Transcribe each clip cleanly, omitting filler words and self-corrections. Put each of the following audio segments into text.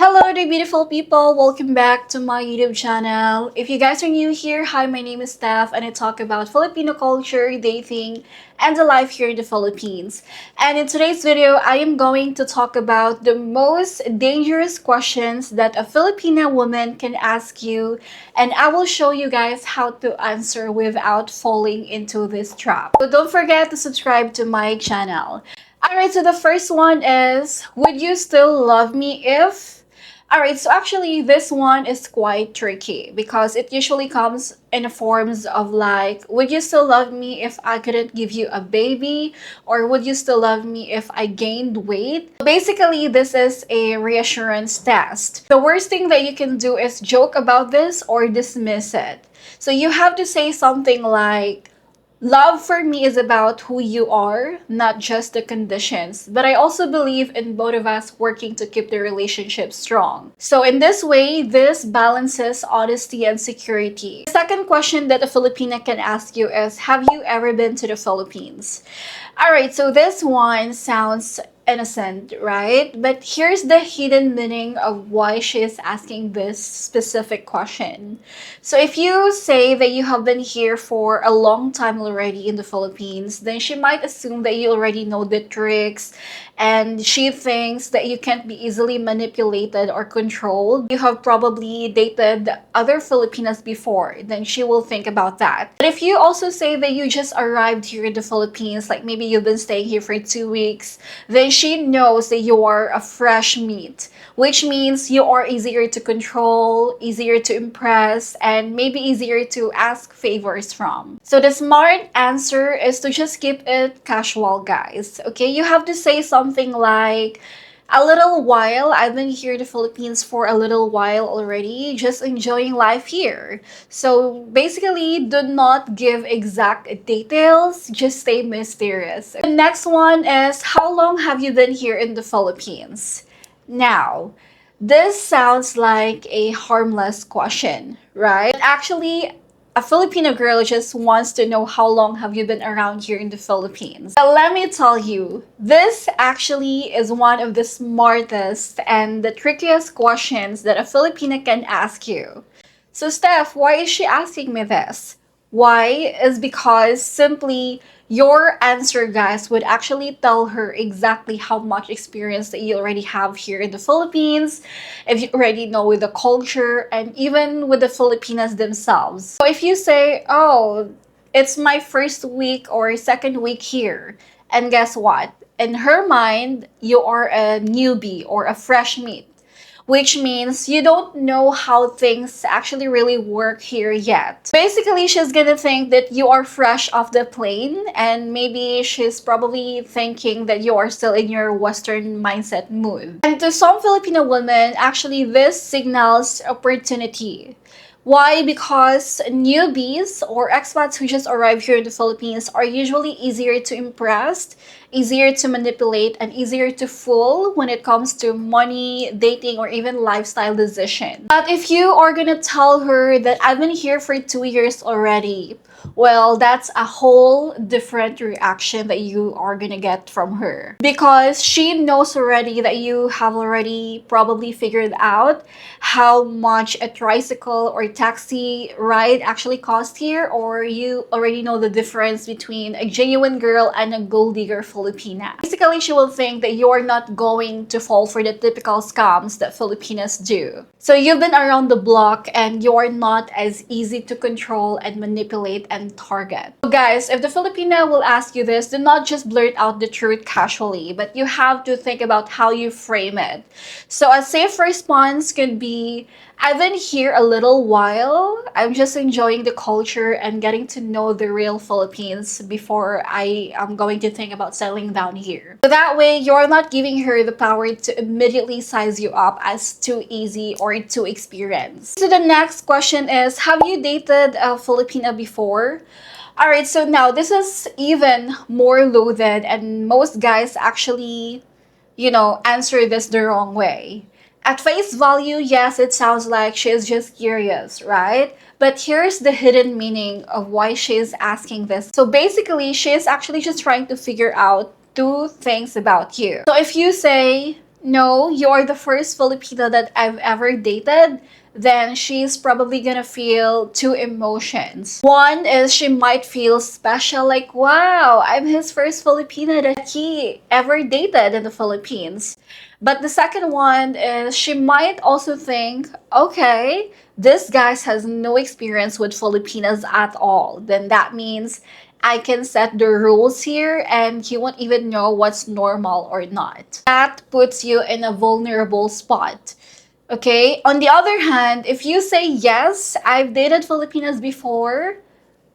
Hello there beautiful people! Welcome back to my YouTube channel. If you guys are new here, hi, my name is Steph and I talk about Filipino culture, dating, and the life here in the Philippines. And in today's video, I am going to talk about the most dangerous questions that a Filipina woman can ask you, and I will show you guys how to answer without falling into this trap. So don't forget to subscribe to my channel. Alright, so the first one is, would you still love me if... Alright, so actually this one is quite tricky because it usually comes in the forms of like, would you still love me if I couldn't give you a baby? Or would you still love me if I gained weight? Basically, this is a reassurance test. The worst thing that you can do is joke about this or dismiss it. So you have to say something like, love for me is about who you are, not just the conditions. But I also believe in both of us working to keep the relationship strong. So in this way, this balances honesty and security. The second question that a Filipina can ask you is, have you ever been to the Philippines? Alright, so this one sounds innocent, right? But here's the hidden meaning of why she is asking this specific question. So if you say that you have been here for a long time already in the Philippines, then she might assume that you already know the tricks, and she thinks that you can't be easily manipulated or controlled. You have probably dated other Filipinas before, then she will think about that. But if you also say that you just arrived here in the Philippines, like maybe you've been staying here for 2 weeks, then she knows that you are a fresh meat, which means you are easier to control, easier to impress, and maybe easier to ask favors from. So the smart answer is to just keep it casual, guys. Okay, you have to say something like, a little while, I've been here in the Philippines for a little while already, just enjoying life here. So basically, do not give exact details, just stay mysterious. The next one is, how long have you been here in the Philippines? Now, this sounds like a harmless question, right? But actually, a Filipino girl just wants to know how long have you been around here in the Philippines. But let me tell you, this actually is one of the smartest and the trickiest questions that a Filipina can ask you. So Steph, why is she asking me this? Why is because simply your answer, guys, would actually tell her exactly how much experience that you already have here in the Philippines, if you already know with the culture, and even with the Filipinas themselves. So if you say, oh, it's my first week or second week here, and guess what? In her mind, you are a newbie or a fresh meat, which means you don't know how things actually really work here yet. Basically, she's gonna think that you are fresh off the plane, and maybe she's probably thinking that you are still in your Western mindset mood. And to some Filipino women, actually this signals opportunity. Why? Because newbies or expats who just arrived here in the Philippines are usually easier to impress, easier to manipulate, and easier to fool when it comes to money, dating, or even lifestyle decisions. But if you are gonna tell her that I've been here for 2 years already, well, that's a whole different reaction that you are gonna get from her. Because she knows already that you have already probably figured out how much a tricycle or taxi ride actually cost here, or you already know the difference between a genuine girl and a gold digger Filipina. Basically, she will think that you're not going to fall for the typical scams that Filipinas do. So you've been around the block and you're not as easy to control and manipulate and target. So guys, if the Filipina will ask you this, do not just blurt out the truth casually, but you have to think about how you frame it. So a safe response could be, I've been here a little while. I'm just enjoying the culture and getting to know the real Philippines before I am going to think about settling down here. So that way, you're not giving her the power to immediately size you up as too easy or too experienced. So the next question is, have you dated a Filipina before? Alright, so now this is even more loaded, and most guys actually, answer this the wrong way. At face value, yes, it sounds like she's just curious, right? But here's the hidden meaning of why she's asking this. So basically, she's actually just trying to figure out 2 things about you. So if you say, no, you're the first Filipina that I've ever dated, then she's probably gonna feel two emotions. One is she might feel special, like, wow, I'm his first Filipina that he ever dated in the Philippines. But the second one is she might also think, okay, this guy has no experience with Filipinas at all. Then that means I can set the rules here and he won't even know what's normal or not. That puts you in a vulnerable spot. Okay? On the other hand, if you say, yes, I've dated Filipinas before,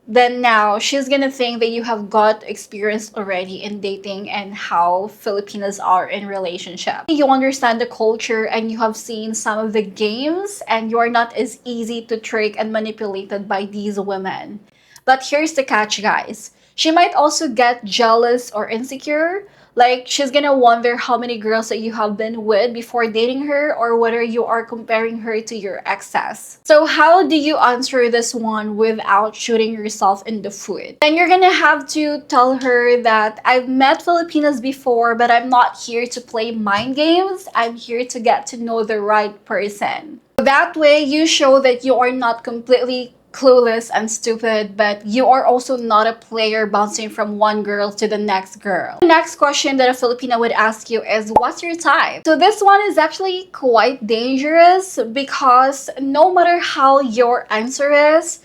then now she's gonna think that you have got experience already in dating and how Filipinas are in relationship. You understand the culture and you have seen some of the games and you are not as easy to trick and manipulated by these women. But here's the catch, guys. She might also get jealous or insecure. Like, she's gonna wonder how many girls that you have been with before dating her or whether you are comparing her to your exes. So how do you answer this one without shooting yourself in the foot? Then you're gonna have to tell her that I've met Filipinas before, but I'm not here to play mind games. I'm here to get to know the right person. That way, you show that you are not completely clueless and stupid, but you are also not a player bouncing from one girl to the next girl. The next question that a Filipina would ask you is, what's your type? So this one is actually quite dangerous because no matter how your answer is,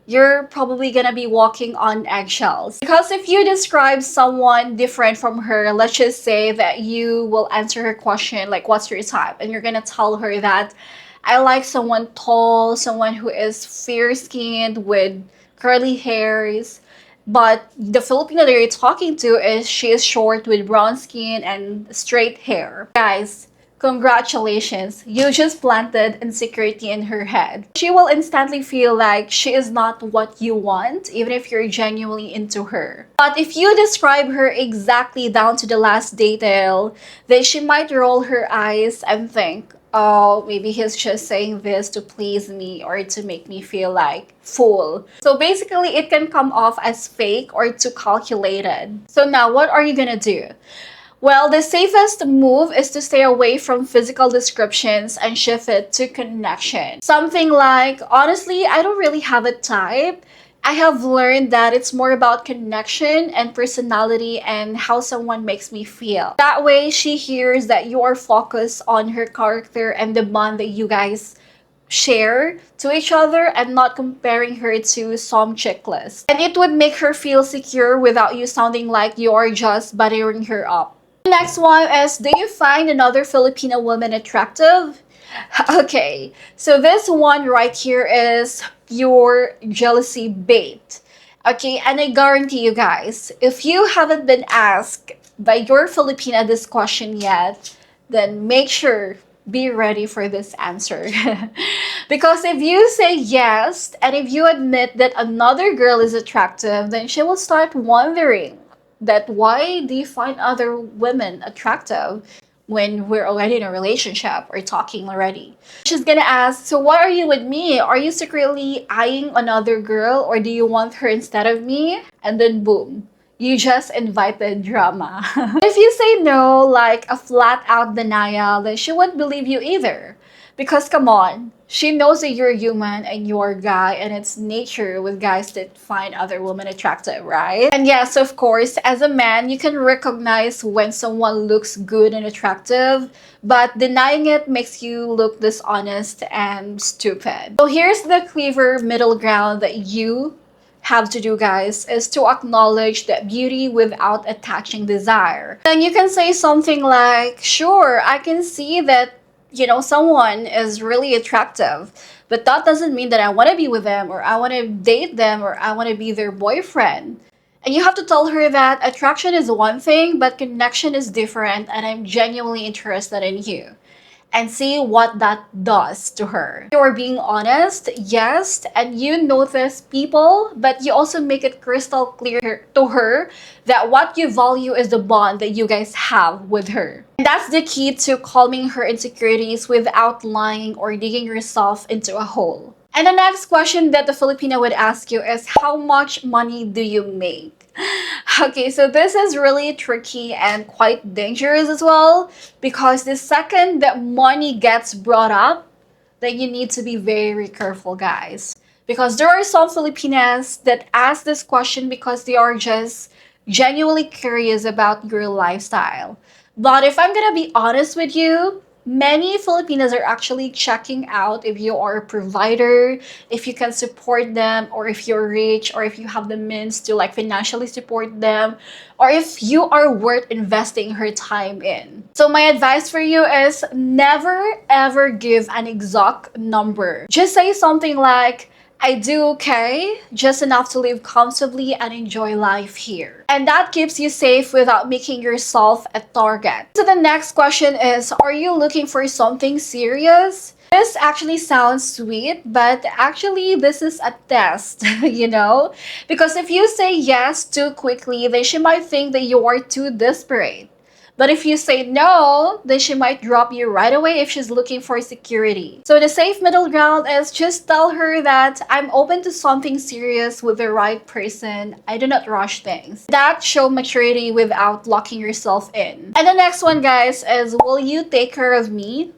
you're probably gonna be walking on eggshells. Because if you describe someone different from her, let's just say that you will answer her question like, what's your type? And you're gonna tell her that I like someone tall, someone who is fair-skinned with curly hairs. But the Filipino that you're talking to is she is short with brown skin and straight hair. Guys, congratulations. You just planted insecurity in her head. She will instantly feel like she is not what you want, even if you're genuinely into her. But if you describe her exactly down to the last detail, then she might roll her eyes and think, oh, maybe he's just saying this to please me or to make me feel like fool. So basically, it can come off as fake or too calculated. So now, what are you gonna do? Well, the safest move is to stay away from physical descriptions and shift it to connection. Something like, honestly, I don't really have a type. I have learned that it's more about connection and personality and how someone makes me feel. That way, she hears that you are focused on her character and the bond that you guys share to each other and not comparing her to some checklist. And it would make her feel secure without you sounding like you're just buttering her up. The next one is, do you find another Filipino woman attractive? Okay, so this one right here is your jealousy bait. Okay, and I guarantee you guys, if you haven't been asked by your Filipina this question yet, then make sure be ready for this answer. Because if you say yes, and if you admit that another girl is attractive, then she will start wondering that why do you find other women attractive when we're already in a relationship or talking already? She's gonna ask, so why are you with me? Are you secretly eyeing another girl or do you want her instead of me? And then boom, you just invited drama. If you say no, like a flat out denial, then she won't believe you either. Because come on, she knows that you're human and you're a guy, and it's nature with guys that find other women attractive, right? And yes, of course, as a man, you can recognize when someone looks good and attractive, but denying it makes you look dishonest and stupid. So here's the clever middle ground that you have to do, guys, is to acknowledge that beauty without attaching desire. Then you can say something like, sure, I can see that someone is really attractive, but that doesn't mean that I want to be with them or I want to date them or I want to be their boyfriend. And you have to tell her that attraction is one thing, but connection is different, and I'm genuinely interested in you. And see what that does to her. You're being honest, yes, and you notice people, but you also make it crystal clear to her that what you value is the bond that you guys have with her. And that's the key to calming her insecurities without lying or digging yourself into a hole. And the next question that the Filipina would ask you is, how much money do you make? Okay, so this is really tricky and quite dangerous as well because the second that money gets brought up, then you need to be very careful, guys. Because there are some Filipinas that ask this question because they are just genuinely curious about your lifestyle. But if I'm gonna be honest with you, many Filipinas are actually checking out if you are a provider, if you can support them, or if you're rich, or if you have the means to like financially support them, or if you are worth investing her time in. So my advice for you is never ever give an exact number. Just say something like, I do okay, just enough to live comfortably and enjoy life here. And that keeps you safe without making yourself a target. So the next question is, are you looking for something serious? This actually sounds sweet, but actually this is a test, you know? Because if you say yes too quickly, then she might think that you are too desperate. But if you say no, then she might drop you right away if she's looking for security. So the safe middle ground is just tell her that I'm open to something serious with the right person. I do not rush things. That show maturity without locking yourself in. And the next one, guys, is will you take care of me?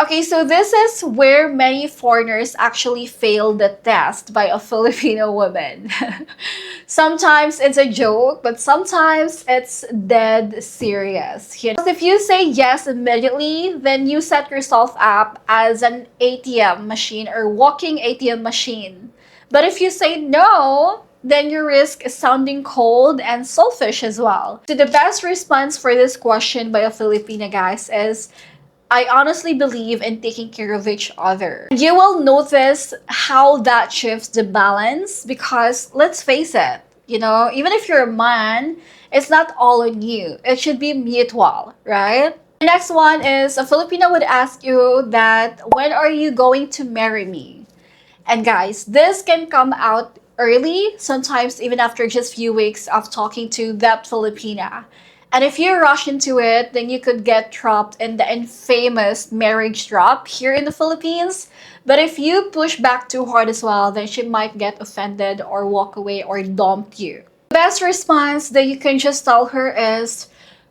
Okay, so this is where many foreigners actually fail the test by a Filipino woman. Sometimes it's a joke, but sometimes it's dead serious. You know? If you say yes immediately, then you set yourself up as an ATM machine or walking ATM machine. But if you say no, then you risk sounding cold and selfish as well. So the best response for this question by a Filipina, guys, is I honestly believe in taking care of each other. You will notice how that shifts the balance because let's face it, you know, even if you're a man, it's not all on you. It should be mutual, right? The next one is a Filipino would ask you that when are you going to marry me? And guys, this can come out early, sometimes even after just few weeks of talking to that Filipina. And if you rush into it, then you could get trapped in the infamous marriage trap here in the Philippines. But if you push back too hard as well, then she might get offended or walk away or dump you. The best response that you can just tell her is,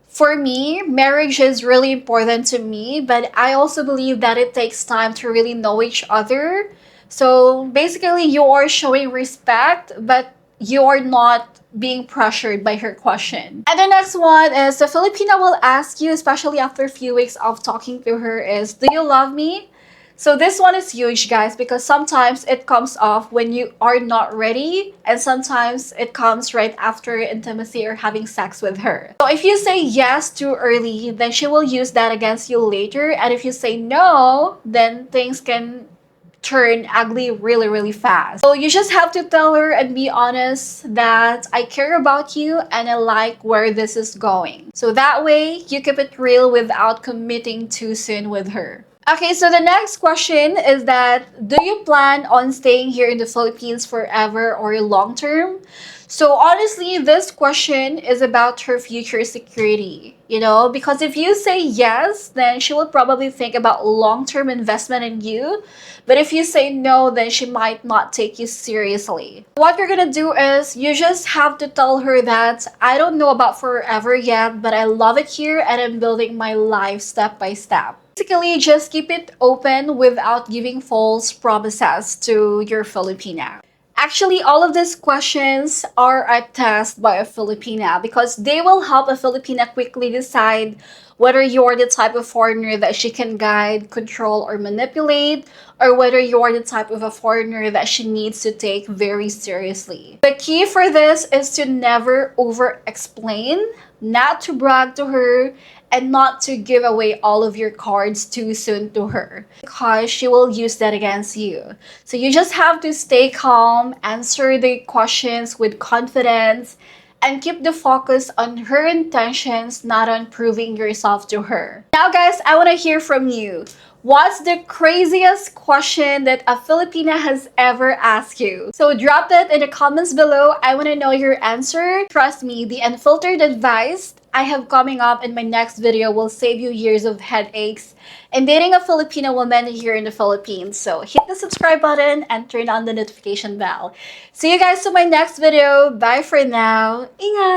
for me, marriage is really important to me, but I also believe that it takes time to really know each other. So basically, you are showing respect, but you are not being pressured by her question. And the next one is the Filipina will ask you, especially after a few weeks of talking to her, is, do you love me? So this one is huge, guys, because sometimes it comes off when you are not ready, and sometimes it comes right after intimacy or having sex with her. So if you say yes too early, then she will use that against you later. And if you say no, then things can turn ugly really fast. So you just have to tell her and be honest that I care about you and I like where this is going. So that way you keep it real without committing too soon with her. Okay, so the next question is that do you plan on staying here in the Philippines forever or long term? So honestly, this question is about her future security, you know, because if you say yes, then she will probably think about long-term investment in you. But if you say no, then she might not take you seriously. What you're gonna do is you just have to tell her that I don't know about forever yet, but I love it here and I'm building my life step by step. Basically, just keep it open without giving false promises to your Filipina. Actually, all of these questions are a test by a Filipina because they will help a Filipina quickly decide whether you're the type of foreigner that she can guide, control, or manipulate, or whether you're the type of a foreigner that she needs to take very seriously. The key for this is to never over-explain, not to brag to her, and not to give away all of your cards too soon to her because she will use that against you. So you just have to stay calm, answer the questions with confidence, and keep the focus on her intentions, not on proving yourself to her. Now guys, I want to hear from you. What's the craziest question that a Filipina has ever asked you? So drop that in the comments below. I want to know your answer. Trust me, the unfiltered advice I have coming up in my next video will save you years of headaches in dating a Filipino woman here in the Philippines. So hit the subscribe button and turn on the notification bell. See you guys to my next video. Bye for now. Ingat!